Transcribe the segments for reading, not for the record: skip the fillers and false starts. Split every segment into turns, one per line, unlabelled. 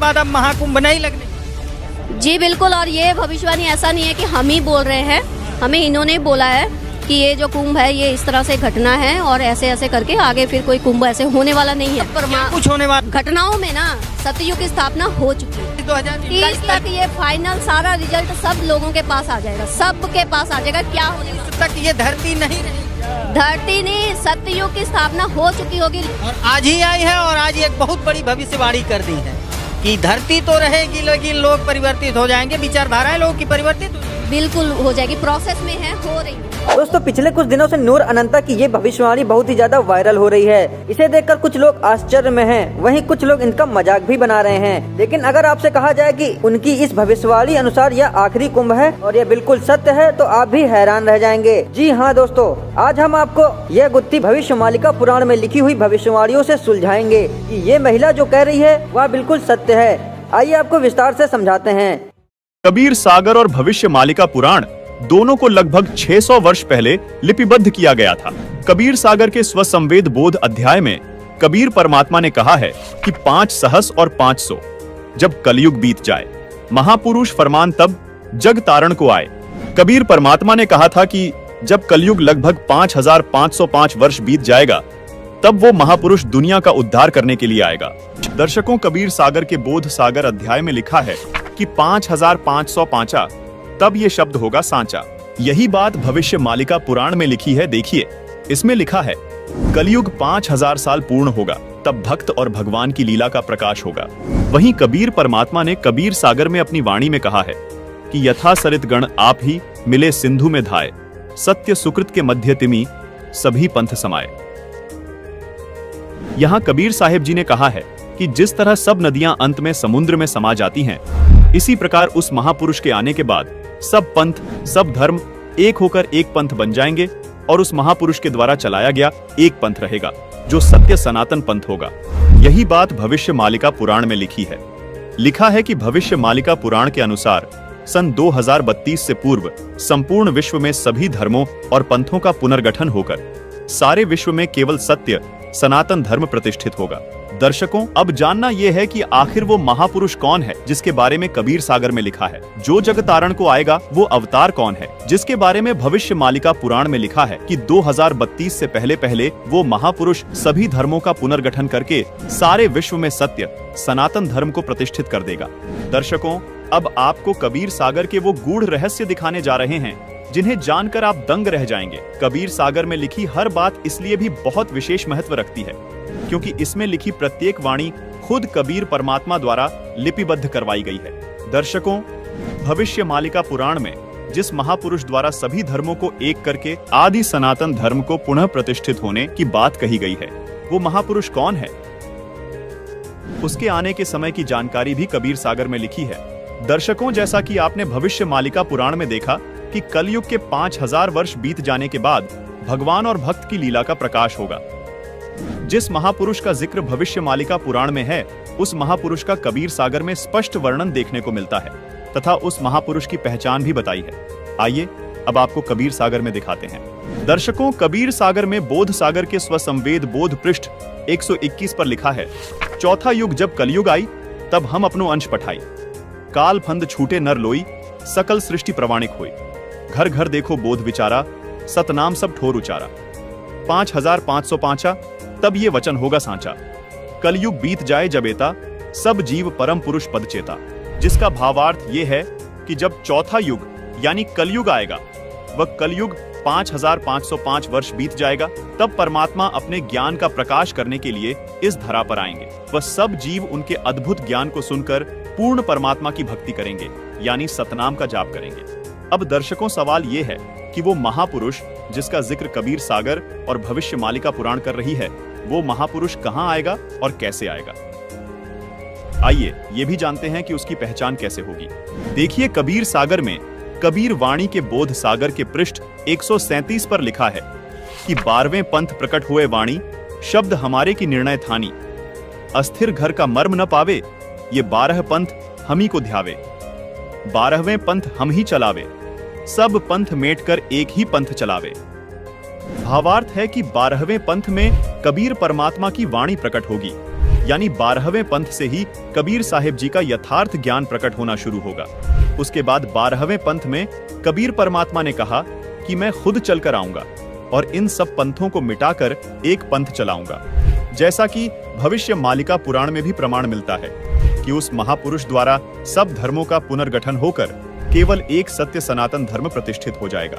बाद अब महाकुंभ नहीं लगने?
जी बिल्कुल, और ये भविष्यवाणी ऐसा नहीं है कि हम ही बोल रहे हैं, हमें इन्होंने बोला है कि ये जो कुंभ है ये इस तरह से घटना है और ऐसे ऐसे करके आगे फिर कोई कुंभ ऐसे होने वाला नहीं है।
कुछ होने वाला
घटनाओं में ना सतयुग की स्थापना हो चुकी है। 2030 तक ये फाइनल सारा रिजल्ट सब लोगों के पास आ जाएगा, सबके पास आ जाएगा। क्या होने वाला
तक ये धरती नहीं रही,
धरती नहीं, सतयुग की स्थापना हो चुकी होगी
और आज ही आई है। और आज एक बहुत बड़ी भविष्यवाणी कर दी है कि धरती तो रहेगी लेकिन लोग परिवर्तित हो जाएंगे, विचारधाराएं लोगों की परिवर्तित
बिल्कुल हो जाएगी, प्रोसेस में है, हो रही है।
दोस्तों पिछले कुछ दिनों से नूर अनंता की ये भविष्यवाणी बहुत ही ज्यादा वायरल हो रही है। इसे देखकर कुछ लोग आश्चर्य में हैं, वहीं कुछ लोग इनका मजाक भी बना रहे हैं। लेकिन अगर आपसे कहा जाए कि उनकी इस भविष्यवाणी अनुसार यह आखिरी कुंभ है और यह बिल्कुल सत्य है तो आप भी हैरान रह जाएंगे। जी हाँ दोस्तों, आज हम आपको यह गुत्थी भविष्यमालिका पुराण में लिखी हुई भविष्यवाणियों से सुलझाएंगे कि ये महिला जो कह रही है वह बिल्कुल सत्य है। आइए आपको विस्तार से समझाते हैं।
कबीर सागर और भविष्यमालिका पुराण दोनों को लगभग 600 वर्ष पहले लिपिबद्ध किया गया था। कबीर सागर के स्वसंवेद बोध अध्याय में कबीर परमात्मा ने कहा है कि 5 सहस और 500 जब कलयुग बीत जाए, महापुरुष फरमान तब जग तारण को आए। कबीर परमात्मा ने कहा था कि जब कलयुग लगभग 5505 वर्ष बीत जाएगा तब वो महापुरुष दुनिया का उद्धार करने के लिए आएगा। दर्शकों, कबीर सागर के बोध सागर अध्याय में लिखा है कि 5505 तब ये शब्द होगा सांचा। यही बात भविष्यमालिका पुराण में लिखी है। देखिए, इसमें लिखा है कलयुग 5000 साल पूर्ण होगा, तब भक्त और भगवान की लीला का प्रकाश होगा। वहीं कबीर परमात्मा ने कबीर सागर में अपनी वाणी में कहा है कि यथा सरित गण आप ही मिले सिंधु में धाये, सत्य सुकृत के मध्य तिमि सभी पंथ समाये। यहाँ कबीर साहिब जी ने कहा है कि जिस तरह सब नदियां अंत में समुद्र में समा जाती हैं, इसी प्रकार उस महापुरुष के आने के बाद सब पंथ, सब धर्म एक होकर एक पंथ बन जाएंगे और उस महापुरुष के द्वारा चलाया गया एक पंथ रहेगा जो सत्य सनातन पंथ होगा। यही बात भविष्यमालिका पुराण में लिखी है। लिखा है कि भविष्यमालिका पुराण के अनुसार सन 2032 से पूर्व संपूर्ण विश्व में सभी धर्मों और पंथों का पुनर्गठन होकर सारे विश्व में केवल सत्य सनातन धर्म प्रतिष्ठित होगा। दर्शकों, अब जानना यह है कि आखिर वो महापुरुष कौन है जिसके बारे में कबीर सागर में लिखा है। जो जग तारण को आएगा वो अवतार कौन है जिसके बारे में भविष्यमालिका पुराण में लिखा है कि 2032 से पहले पहले वो महापुरुष सभी धर्मों का पुनर्गठन करके सारे विश्व में सत्य सनातन धर्म को प्रतिष्ठित कर देगा। दर्शकों, अब आपको कबीर सागर के वो गूढ़ रहस्य दिखाने जा रहे हैं जिन्हें जानकर आप दंग रह जाएंगे। कबीर सागर में लिखी हर बात इसलिए भी बहुत विशेष महत्व रखती है क्योंकि इसमें लिखी प्रत्येक वाणी खुद कबीर परमात्मा द्वारा लिपिबद्ध करवाई गई है। दर्शकों, भविष्यमालिका पुराण में जिस महापुरुष द्वारा सभी धर्मों को एक करके आदि सनातन धर्म को पुनः प्रतिष्ठित होने की बात कही गई है, वो महापुरुष कौन है, उसके आने के समय की जानकारी भी कबीर सागर में लिखी है। दर्शकों, जैसा कि आपने भविष्यमालिका पुराण में देखा कि कलयुग के 5000 वर्ष बीत जाने के बाद भगवान और भक्त की लीला का प्रकाश होगा। जिस महापुरुष का जिक्र भविष्यमालिका पुराण में है, उस महापुरुष का कबीर सागर में स्पष्ट वर्णन देखने को मिलता है तथा उस महापुरुष की पहचान भी बताई है। आइए अब आपको कबीर सागर में दिखाते हैं। दर्शकों, कबीर सागर में बोध सागर के स्वसंवेद बोध पृष्ठ 121 पर लिखा है, चौथा युग जब कलयुग आई तब हम अपनो अंश पठाई, काल फंद छूटे नर लोई, सकल सृष्टि प्रवाणिक हुई, घर घर देखो बोध विचारा, सतनाम सब ठोर उचारा, 5505 तब ये वचन होगा सांचा, कलयुग बीत जाए जब एता, सब जीव परम पुरुष पद चेता। जिसका भावार्थ ये है कि जब चौथा युग यानी कलयुग आएगा, वह कलयुग 5505 वर्ष बीत जाएगा, तब परमात्मा अपने ज्ञान का प्रकाश करने के लिए इस धरा पर आएंगे। वह सब जीव उनके अद्भुत ज्ञान को सुनकर पूर्ण परमात्मा की भक्ति करेंगे यानी सतनाम का जाप करेंगे। अब दर्शकों, सवाल ये है कि वो महापुरुष जिसका जिक्र कबीर सागर और भविष्यमालिका पुराण कर रही है, वो महापुरुष कहाँ आएगा और कैसे आएगा। आइए ये भी जानते हैं कि उसकी पहचान कैसे होगी। देखिए, कबीर सागर में कबीर वाणी के बोध सागर के पृष्ठ 137 पर लिखा है कि 12वें पंथ प्रकट हुए वाणी, शब्द हमारे की निर्णय थानी, अस्थिर घर का मर्म न पावे, ये 12 पंथ हम ही को ध्यावे, 12वें पंथ हम ही चलावे, सब पंथ मेट कर एक ही पंथ चलावे। भावार्थ है कि 12वें पंथ में कबीर परमात्मा की वाणी प्रकट होगी यानी 12वें पंथ से ही कबीर साहिब जी का यथार्थ ज्ञान प्रकट होना शुरू होगा। उसके बाद 12वें पंथ में कबीर परमात्मा ने कहा कि मैं खुद चलकर आऊंगा और इन सब पंथों को मिटाकर एक पंथ चलाऊंगा। जैसा कि भविष्य मालिका पुराण में भी प्रमाण मिलता है कि उस महापुरुष द्वारा सब धर्मों का पुनर्गठन होकर केवल एक सत्य सनातन धर्म प्रतिष्ठित हो जाएगा।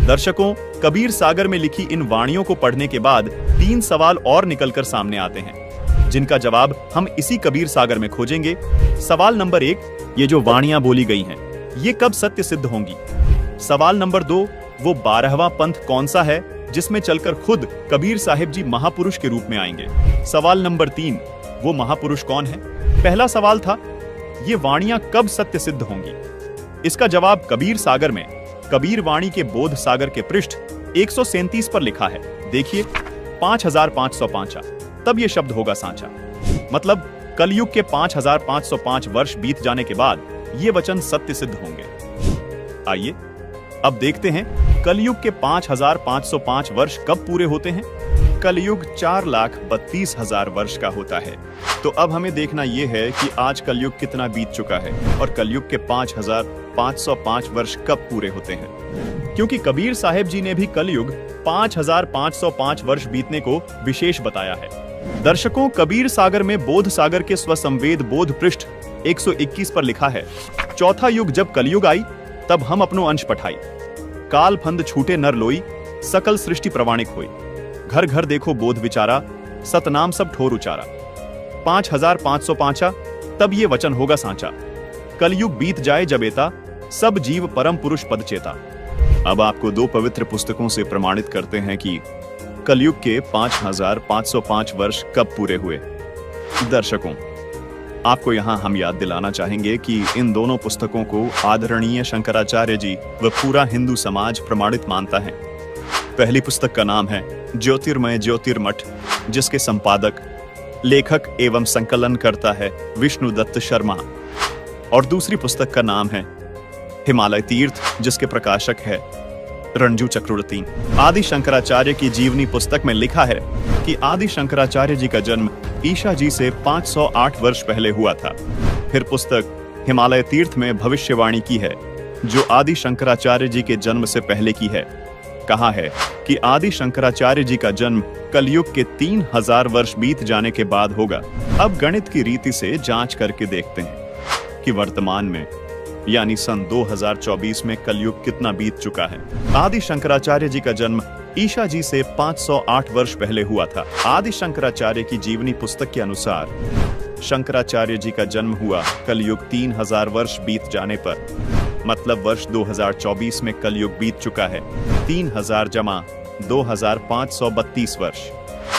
दर्शकों, कबीर सागर में लिखी इन वाणियों को पढ़ने के बाद 3 सवाल और निकलकर सामने आते हैं, जिनका जवाब हम इसी कबीर सागर में खोजेंगे। सवाल नंबर 1, ये जो वाणियां बोली गई हैं, ये कब सत्य सिद्ध होंगी? सवाल नंबर 2, वो 12वां पंथ कौन सा है जिसमें चलकर खुद कबीर साहिब जी महापुरुष के रूप में आएंगे? सवाल नंबर 3, वो महापुरुष कौन है? पहला सवाल था, ये वाणियां कब सत्य सिद्ध होंगी? इसका जवाब कबीर सागर में कबीर वाणी के बोध सागर के पृष्ठ 137 पर लिखा है। देखिए, 5505 तब ये शब्द होगा सांचा। मतलब कलयुग के 5505 वर्ष बीत जाने के बाद ये वचन सत्य सिद्ध होंगे। आइए अब देखते हैं कलयुग के 5505 वर्ष कब पूरे होते हैं। कलयुग 4,32,000 वर्ष का होता है। तो अब हमें देखना यह है कि आज कलयुग कितना बीत चुका है और कलयुग के 5505 वर्ष कब पूरे होते हैं, क्योंकि कबीर साहिब जी ने भी कलयुग 5505 वर्ष बीतने को विशेष बताया है। दर्शकों, कबीर सागर में बोध सागर के स्वसंवेद बोध पृष्ठ 121 पर लिखा है, चौथा युग जब कलयुग आई तब हम अपनो अंश पठाई, काल फंद छूटे नर लोई, सकल सृष्टि प्रवाणिक होई, घर घर देखो बोध विचारा, सतनाम सब ठोर उचारा। 5505 तब ये वचन होगा सांचा, कलयुग बीत जाए जब एता, सब जीव परम पुरुष पद चेता। अब आपको 2 पवित्र पुस्तकों से प्रमाणित करते हैं कि कलयुग के 5505 वर्ष कब पूरे हुए। दर्शकों, आपको यहाँ हम याद दिलाना चाहेंगे कि इन दोनों पुस्तकों को आदरणीय शंकराचार्य जी व पूरा हिंदू समाज प्रमाणित मानता है। पहली पुस्तक का नाम है ज्योतिर्मय ज्योतिर्मठ, जिसके संपादक, लेखक एवं संकलन करता है विष्णुदत्त शर्मा, और दूसरी पुस्तक का नाम है हिमालय तीर्थ, जिसके प्रकाशक है रणजू चक्रवर्ती। आदि शंकराचार्य की जीवनी पुस्तक में लिखा है कि आदि शंकराचार्य जी का जन्म ईशा जी से 508 वर्ष पहले हुआ था। फिर पुस्तक हिमालय तीर्थ में भविष्यवाणी की है जो आदि शंकराचार्य जी के जन्म से पहले की है। कहा है कि आदि शंकराचार्य जी का जन्म कलयुग के 3000 वर्ष बीत जाने के बाद होगा। अब गणित की रीति से जांच करके देखते हैं कि वर्तमान में यानी सन 2024 में कलयुग कितना बीत चुका है। आदि शंकराचार्य जी का जन्म ईशा जी से 508 वर्ष पहले हुआ था। आदि शंकराचार्य की जीवनी पुस्तक के अनुसार शंकराचार्य जी का जन्म हुआ कलयुग 3000 वर्ष बीत जाने पर, मतलब वर्ष 2024 में कलयुग बीत चुका है 3000 जमा 2532 वर्ष,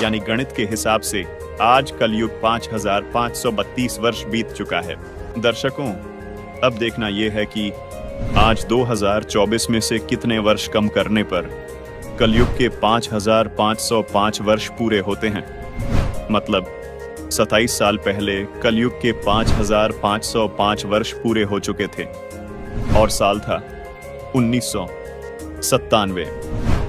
यानी गणित के हिसाब से आज कलयुग 5532 वर्ष बीत चुका है। दर्शकों, अब देखना यह है कि आज 2024 में से कितने वर्ष कम करने पर कलयुग के 5505 वर्ष पूरे होते हैं। मतलब 27 साल पहले कलयुग के 5505 वर्ष पूरे हो चुके थे और साल था 1997।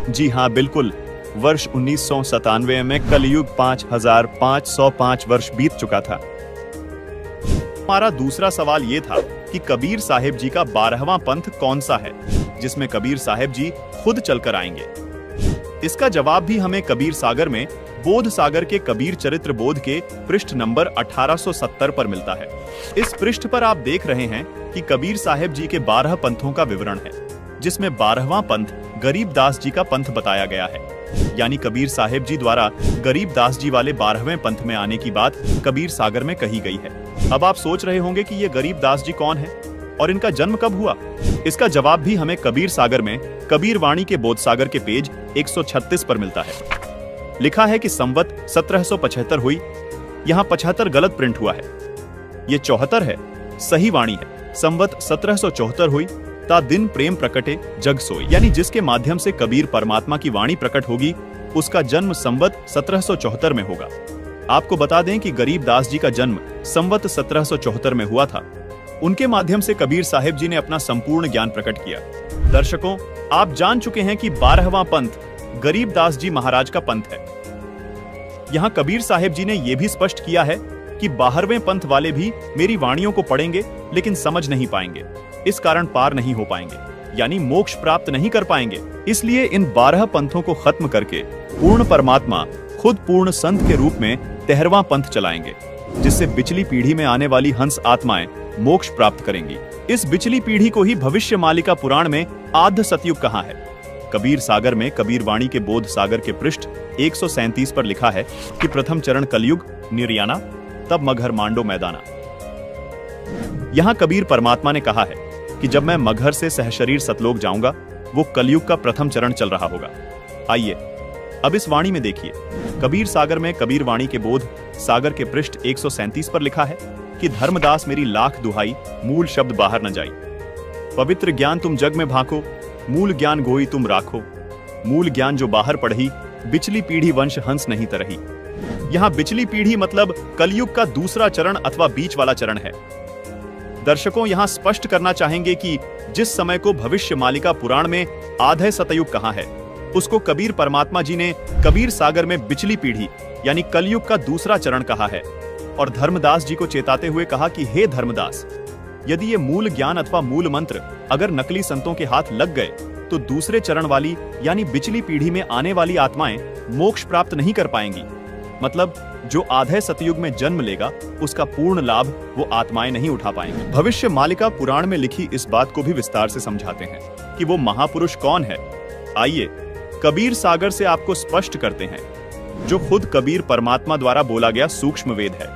जी हाँ, बिल्कुल, वर्ष 1997 में कलयुग 5505 वर्ष बीत चुका था। हमारा दूसरा सवाल यह था कि कबीर साहिब जी का 12वां पंथ कौन सा है जिसमें कबीर साहिब जी खुद चलकर आएंगे। इसका जवाब भी हमें कबीर सागर में बोध सागर के कबीर चरित्र बोध के पृष्ठ नंबर 1870 पर मिलता है। इस पृष्ठ पर आप देख रहे हैं कि कबीर साहिब जी के 12 पंथों का विवरण है, जिसमें 12वां पंथ गरीबदास जी का पंथ बताया गया है। यानी कबीर साहिब जी द्वारा गरीबदास जी वाले 12वें पंथ में आने की बात कबीर सागर में कही गई है। अब आप सोच रहे होंगे कि ये गरीबदास जी कौन है और इनका जन्म कब हुआ। इसका जवाब भी हमें कबीर सागर में कबीर वाणी के बोध सागर के पेज 136 पर मिलता है। लिखा है कि संवत 1775 हुई। यहाँ 75 गलत प्रिंट हुआ है, ये 74 है, सही वाणी है। संवत 1774 हुई, ता दिन प्रेम प्रकटे जग सोई, यानी जिसके माध्यम से कबीर परमात्मा की वाणी प्रकट होगी उसका जन्म संवत 1774 में होगा। आपको बता दें कि गरीबदास जी का जन्म संवत 1774 में हुआ था। उनके माध्यम से कबीर साहिब जी ने अपना संपूर्ण ज्ञान प्रकट किया। दर्शकों, आप जान चुके हैं कि 12वां पंथ गरीबदास जी महाराज का पंथ है। यहाँ कबीर साहिब जी ने यह भी स्पष्ट किया है कि 12वें पंथ वाले भी मेरी वाणियों को पढ़ेंगे लेकिन समझ नहीं पाएंगे, इस कारण पार नहीं हो पाएंगे, यानी मोक्ष प्राप्त नहीं कर पाएंगे। इसलिए इन 12 पंथों को खत्म करके पूर्ण परमात्मा खुद पूर्ण संत के रूप में 13वां पंथ चलाएंगे, जिससे बिचली पीढ़ी में आने वाली हंस आत्माएं मोक्ष प्राप्त करेंगी। इस बिचली पीढ़ी को ही भविष्य मालिका पुराण में आद्य सतयुग कहा है। कबीर सागर में कबीर वाणी के बोध सागर के पृष्ठ 137 पर लिखा है कि प्रथम चरण कलयुग निर्याना, तब मगहर मांडो मैदाना। यहां कबीर परमात्मा ने कहा है कि जब मैं मगहर से सहशरीर सतलोक जाऊंगा, वो कलयुग का प्रथम चरण चल रहा होगा। आइए अब इस वाणी में देखिए। कबीर सागर में कबीर वाणी के बोध सागर के पृष्ठ 137 पर लिखा है कि धर्मदास मेरी लाख दुहाई, मूल शब्द बाहर न जाई। पवित्र ज्ञान तुम जग में भाको, मूल ज्ञान गोई तुम राखो। मूल ज्ञान जो बाहर पढ़ी, बिचली पीढ़ी वंश हंस नहीं तरही। यहाँ बिचली पीढ़ी मतलब कलयुग का दूसरा चरण अथवा बीच वाला चरण है। दर्शकों यहाँ स्पष्ट करना चाहेंगे कि जिस समय को भविष्य मालिका पुराण में आधे सतयुग कहा है, उसको कबीर परमात्मा जी ने कबीर सागर में बिचली पीढ़ी यानी कलयुग का दूसरा चरण कहा है, और धर्मदास जी को चेताते हुए कहा कि हे धर्मदास, यदि ये मूल ज्ञान अथवा मूल मंत्र अगर नकली संतों के हाथ लग गए तो दूसरे चरण वाली यानी बिचली पीढ़ी में आने वाली आत्माएं मोक्ष प्राप्त नहीं कर पाएंगी। मतलब जो आधे सतयुग में जन्म लेगा उसका पूर्ण लाभ वो आत्माएं नहीं उठा पाएंगी। भविष्य मालिका पुराण में लिखी इस बात को भी विस्तार से समझाते हैं कि वो महापुरुष कौन है। आइए कबीर सागर से आपको स्पष्ट करते हैं, जो खुद कबीर परमात्मा द्वारा बोला गया सूक्ष्म वेद है।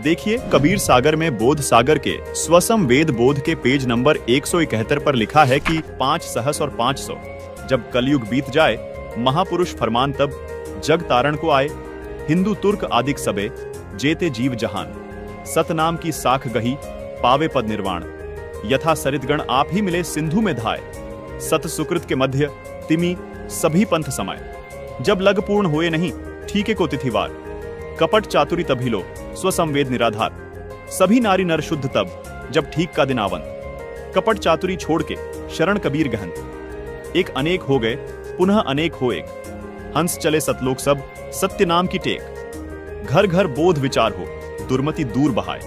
देखिए कबीर सागर में बोध सागर के स्वसम वेद बोध के पेज नंबर 171 पर लिखा है कि 5 सहस और 500 जब कलयुग बीत जाए, महापुरुष फरमान तब जग तारण को आए। हिंदू तुर्क आदिक सबे जेते जीव जहान, सतनाम की साख गही पावे पद निर्वाण। यथा सरितगण आप ही मिले सिंधु में धाय, सत सुकृत के मध्य तिमी सभी पंथ समाये। जब लग पूर्ण हुए नहीं ठीके को तिथिवार, कपट चातुरी तभी लो स्वसंवेद निराधार। सभी नारी नर शुद्ध तब जब ठीक का दिन आवन, कपट चातुरी छोड़ के शरण कबीर गहन। एक अनेक हो गए पुनः अनेक हो एक, हंस चले सतलोक सब सत्य नाम की टेक। घर घर बोध विचार हो दुर्मति दूर बहाए,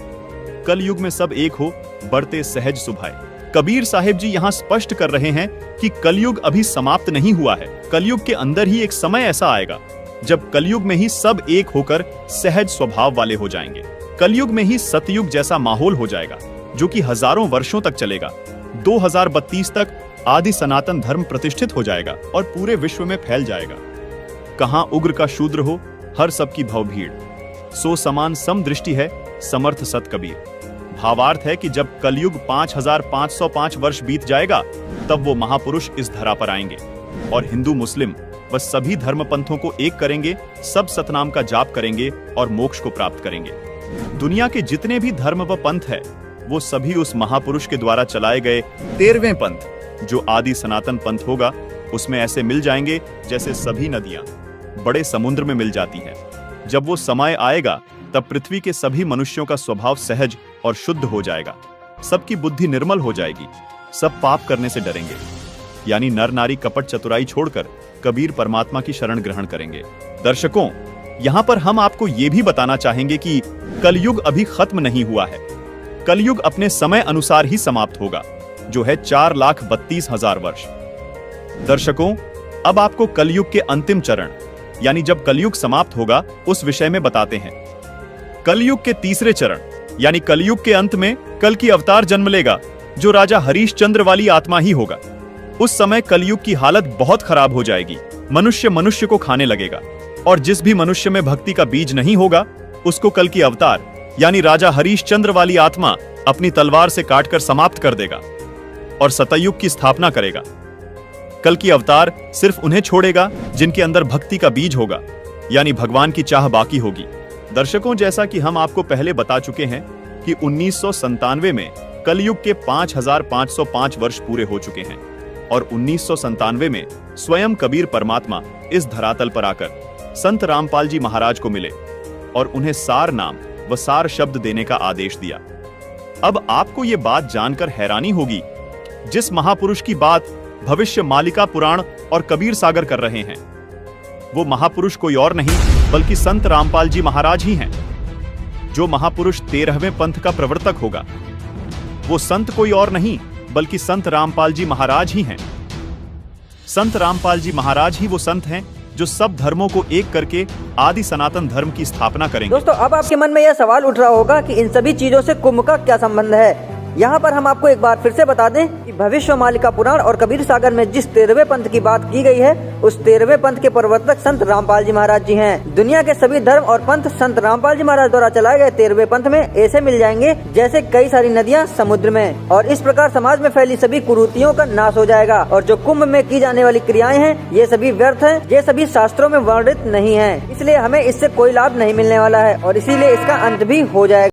कल युग में सब एक हो बढ़ते सहज सुभाए। कबीर साहिब जी यहाँ स्पष्ट कर रहे हैं कि कलयुग अभी समाप्त नहीं हुआ है। कलयुग के अंदर ही एक समय ऐसा आएगा जब कलयुग में ही सब एक होकर सहज स्वभाव वाले हो जाएंगे। कलयुग में ही सतयुग जैसा माहौल हो जाएगा जो कि हजारों वर्षों तक चलेगा। 2032 तक आदि सनातन धर्म प्रतिष्ठित हो जाएगा और पूरे विश्व में फैल जाएगा। कहां उग्र का शूद्र हो हर सबकी भव भीड़, सो समान सम दृष्टि है समर्थ सत कबीर। भावार्थ है कि जब कलयुग 5505 वर्ष बीत जाएगा तब वो महापुरुष इस धरा पर आएंगे और हिंदू मुस्लिम व सभी धर्म पंथों को एक करेंगे, सब सतनाम का जाप करेंगे और मोक्ष को प्राप्त करेंगे। दुनिया के जितने भी धर्म व पंथ है वो सभी उस महापुरुष के द्वारा चलाए गए 13वें पंथ जो आदि सनातन पंथ होगा उसमें ऐसे मिल जाएंगे जैसे सभी नदियां बड़े समुद्र में मिल जाती हैं। जब वो समय आएगा तब पृथ्वी के सभी मनुष्यों का स्वभाव सहज और शुद्ध हो जाएगा, सबकी बुद्धि निर्मल हो जाएगी, सब पाप करने से डरेंगे, यानी नर नारी कपट चतुराई छोड़कर कबीर परमात्मा की शरण ग्रहण करेंगे। दर्शकों, यहाँ पर हम आपको ये भी बताना चाहेंगे कि कलयुग अभी खत्म नहीं हुआ है। कलयुग अपने समय अनुसार ही समाप्त होगा, जो है 4,32,000 वर्ष। दर्शकों, अब आपको कलयुग के अंतिम चरण यानी जब कलयुग समाप्त होगा उस विषय में बताते हैं। कलयुग के तीसरे चरण यानी कलयुग के अंत में कल की अवतार जन्म लेगा जो राजा हरीशचंद्र वाली आत्मा ही होगा। उस समय कलयुग की हालत बहुत खराब हो जाएगी, मनुष्य मनुष्य को खाने लगेगा और जिस भी मनुष्य में भक्ति का बीज नहीं होगा उसको कल की अवतार यानी राजा हरीशचंद्र वाली आत्मा अपनी तलवार से काटकर समाप्त कर देगा और सतयुग की स्थापना करेगा। कल की अवतार सिर्फ उन्हें छोड़ेगा जिनके अंदर भक्ति का बीज होगा, यानी भगवान की चाह बाकी होगी। दर्शकों, जैसा कि हम आपको पहले बता चुके हैं कि 1997 में कलयुग के 5505 वर्ष पूरे हो चुके हैं और 1997 में स्वयं कबीर परमात्मा इस धरातल पर आकर संत रामपाल जी महाराज को मिले और उन्हें सार नाम व सार शब्द देने का आदेश दिया। अब आपको ये बात जानकर हैरानी होगी, जिस महापुरुष की बात भविष्य मालिका पुराण और कबीर सागर कर रहे हैं वो महापुरुष कोई और नहीं बल्कि संत रामपाल जी महाराज ही हैं। जो महापुरुष 13वें पंथ का प्रवर्तक होगा वो संत कोई और नहीं बल्कि संत रामपाल जी महाराज ही हैं। संत रामपाल जी महाराज ही वो संत हैं जो सब धर्मों को एक करके आदि सनातन धर्म की स्थापना करेंगे।
दोस्तों, अब आपके मन में यह सवाल उठ रहा होगा कि इन सभी चीजों से कुंभ का क्या संबंध है। यहाँ पर हम आपको एक बार फिर से बता दें कि भविष्यमालिका पुराण और कबीर सागर में जिस 13वें पंथ की बात की गई है उस 13वें पंथ के प्रवर्तक संत रामपाल जी महाराज जी हैं। दुनिया के सभी धर्म और पंथ संत रामपाल जी महाराज द्वारा चलाए गए 13वें पंथ में ऐसे मिल जाएंगे जैसे कई सारी नदियाँ समुद्र में, और इस प्रकार समाज में फैली सभी कुरीतियों का नाश हो जाएगा। और जो कुंभ में की जाने वाली क्रियाएं हैं ये सभी व्यर्थ हैं, ये सभी शास्त्रों में वर्णित नहीं है, इसलिए हमें इससे कोई लाभ नहीं मिलने वाला है और इसीलिए इसका अंत भी हो जाएगा।